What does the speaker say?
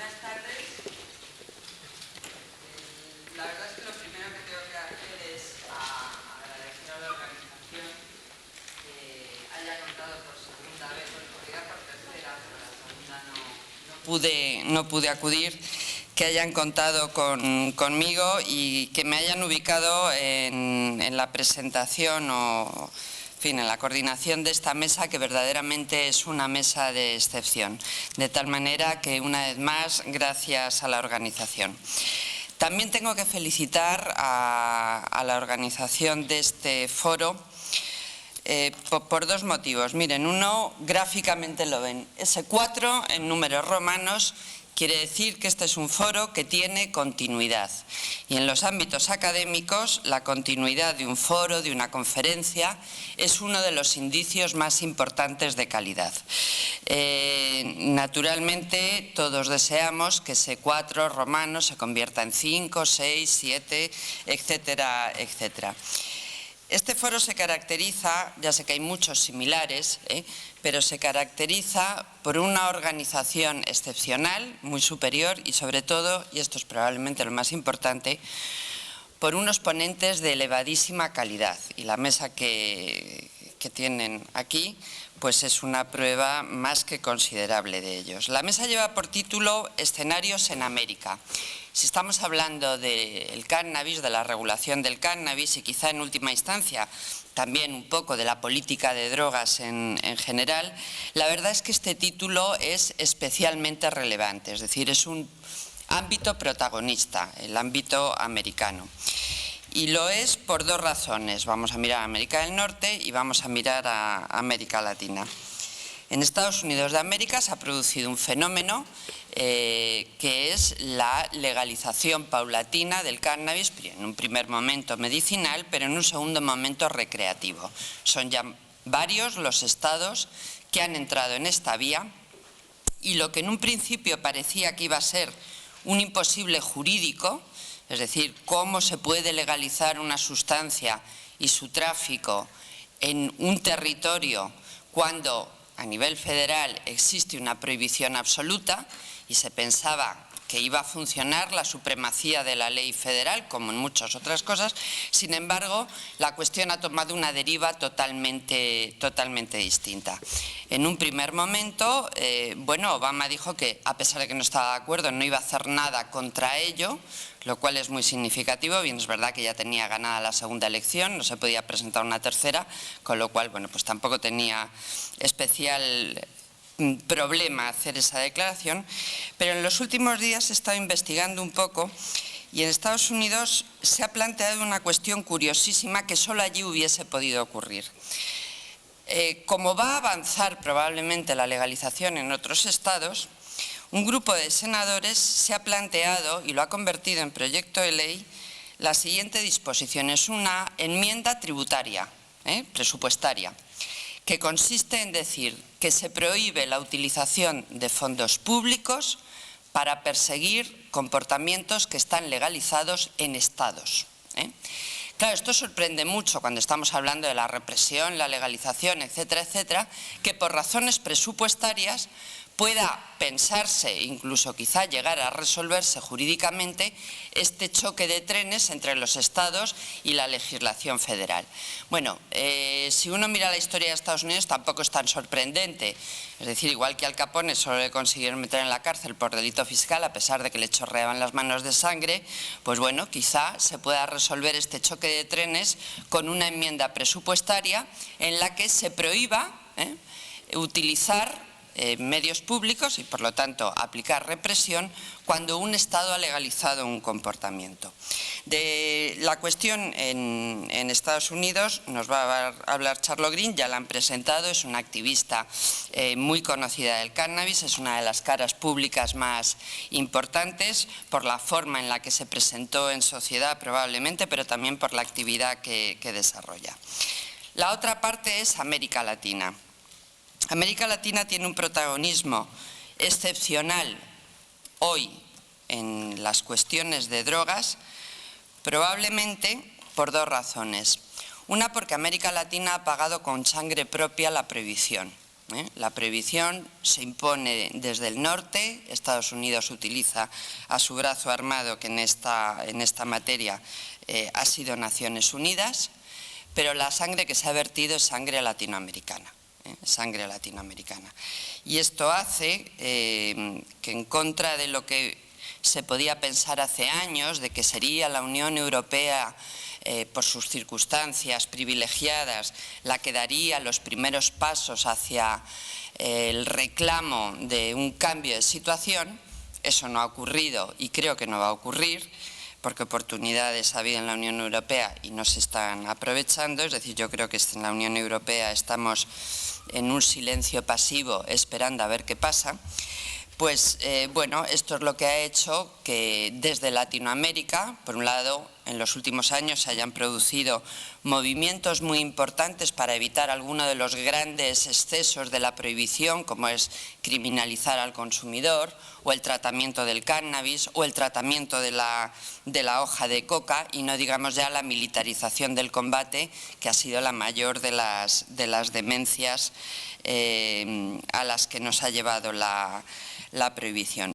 Buenas tardes. La verdad es que lo primero que tengo que hacer es agradecer a la organización que haya contado por segunda vez, bueno, podría por tercera, pero la segunda no pude acudir, que hayan contado conmigo y que me hayan ubicado en la presentación o en la coordinación de esta mesa, que verdaderamente es una mesa de excepción. De tal manera que, una vez más, gracias a la organización. También tengo que felicitar a la organización de este foro por dos motivos. Miren, uno, gráficamente lo ven. Ese 4 en números romanos quiere decir que este es un foro que tiene continuidad. Y en los ámbitos académicos, la continuidad de un foro, de una conferencia, es uno de los indicios más importantes de calidad. Naturalmente, todos deseamos que ese 4 romano se convierta en 5, 6, 7, etcétera, etcétera. Este foro se caracteriza, ya sé que hay muchos similares, pero se caracteriza por una organización excepcional, muy superior y sobre todo, y esto es probablemente lo más importante, por unos ponentes de elevadísima calidad. Y la mesa que tienen aquí pues es una prueba más que considerable de ellos. La mesa lleva por título Escenarios en América. Si estamos hablando del cannabis, de la regulación del cannabis y quizá en última instancia también un poco de la política de drogas en general, la verdad es que este título es especialmente relevante, es decir, es un ámbito protagonista, el ámbito americano. Y lo es por dos razones. Vamos a mirar a América del Norte y vamos a mirar a América Latina. En Estados Unidos de América se ha producido un fenómeno que es la legalización paulatina del cannabis, en un primer momento medicinal, pero en un segundo momento recreativo. Son ya varios los estados que han entrado en esta vía y lo que en un principio parecía que iba a ser un imposible jurídico, es decir, cómo se puede legalizar una sustancia y su tráfico en un territorio cuando a nivel federal existe una prohibición absoluta y se pensaba que iba a funcionar la supremacía de la ley federal, como en muchas otras cosas. Sin embargo, la cuestión ha tomado una deriva totalmente distinta. En un primer momento, Obama dijo que, a pesar de que no estaba de acuerdo, no iba a hacer nada contra ello, lo cual es muy significativo. Bien, es verdad que ya tenía ganada la segunda elección, no se podía presentar una tercera, con lo cual, pues tampoco tenía especial problema hacer esa declaración, pero en los últimos días he estado investigando un poco y en Estados Unidos se ha planteado una cuestión curiosísima que solo allí hubiese podido ocurrir. Como va a avanzar probablemente la legalización en otros estados, un grupo de senadores se ha planteado y lo ha convertido en proyecto de ley la siguiente disposición. Es una enmienda tributaria, presupuestaria, que consiste en decir que se prohíbe la utilización de fondos públicos para perseguir comportamientos que están legalizados en estados. Claro, esto sorprende mucho cuando estamos hablando de la represión, la legalización, etcétera, etcétera, que por razones presupuestarias pueda pensarse, incluso quizá llegar a resolverse jurídicamente, este choque de trenes entre los estados y la legislación federal. Bueno, si uno mira la historia de Estados Unidos tampoco es tan sorprendente. Es decir, igual que Al Capone solo le consiguieron meter en la cárcel por delito fiscal a pesar de que le chorreaban las manos de sangre, pues bueno, quizá se pueda resolver este choque de trenes con una enmienda presupuestaria en la que se prohíba utilizar medios públicos y por lo tanto aplicar represión cuando un Estado ha legalizado un comportamiento. De la cuestión en Estados Unidos nos va a hablar Charlotte Green, ya la han presentado, es una activista muy conocida del cannabis, es una de las caras públicas más importantes por la forma en la que se presentó en sociedad probablemente, pero también por la actividad que desarrolla. La otra parte es América Latina. América Latina tiene un protagonismo excepcional hoy en las cuestiones de drogas, probablemente por dos razones. Una, porque América Latina ha pagado con sangre propia la prohibición. La prohibición se impone desde el norte. Estados Unidos utiliza a su brazo armado, que en esta materia ha sido Naciones Unidas, pero la sangre que se ha vertido es sangre latinoamericana. Sangre latinoamericana. Y esto hace que, en contra de lo que se podía pensar hace años, de que sería la Unión Europea, por sus circunstancias privilegiadas, la que daría los primeros pasos hacia el reclamo de un cambio de situación, eso no ha ocurrido y creo que no va a ocurrir, porque oportunidades ha habido en la Unión Europea y no se están aprovechando. Es decir, yo creo que en la Unión Europea estamos en un silencio pasivo esperando a ver qué pasa. Pues bueno, esto es lo que ha hecho que desde Latinoamérica, por un lado, en los últimos años se hayan producido movimientos muy importantes para evitar alguno de los grandes excesos de la prohibición, como es criminalizar al consumidor, o el tratamiento del cannabis, o el tratamiento de la hoja de coca, y no digamos ya la militarización del combate, que ha sido la mayor de las demencias a las que nos ha llevado la prohibición.